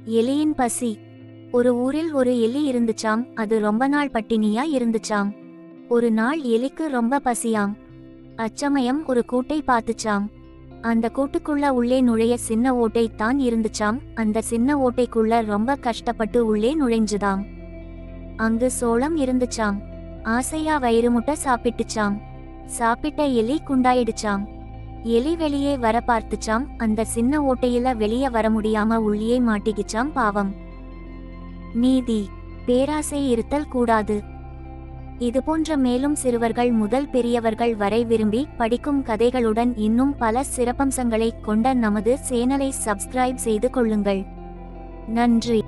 எலியின் பசி. ஒரு ஊரில் ஒரு எலி இருந்துச்சாம். அது ரொம்ப நாள் பட்டினியா இருந்துச்சாம். ஒரு நாள் எலிக்கு ரொம்ப பசியாம். அச்சமயம் ஒரு கூட்டை பார்த்துச்சாம். அந்த கூட்டுக்குள்ள உள்ளே நுழைய சின்ன ஓட்டை தான் இருந்துச்சாம். அந்த சின்ன ஓட்டைக்குள்ள ரொம்ப கஷ்டப்பட்டு உள்ளே நுழைஞ்சுதாம். அங்கு சோளம் இருந்துச்சாம். ஆசையா வயிறு முட்டை சாப்பிட்டுச்சாம். சாப்பிட்ட எலி குண்டாயிடுச்சாம். எலி வெளியே வர பார்த்துச்சாம். அந்த சின்ன ஓட்டையில வெளியே வர முடியாம உள்ளே மாட்டிக்கிச்சாம். பாவம். நீதி. பேராசை இருத்தல் கூடாது. இதுபோன்ற மேலும் சிறுவர்கள் முதல் பெரியவர்கள் வரை விரும்பி படிக்கும் கதைகளுடன் இன்னும் பல சிறப்பம்சங்களை கொண்ட நமது சேனலை சப்ஸ்கிரைப் செய்து கொள்ளுங்கள். நன்றி.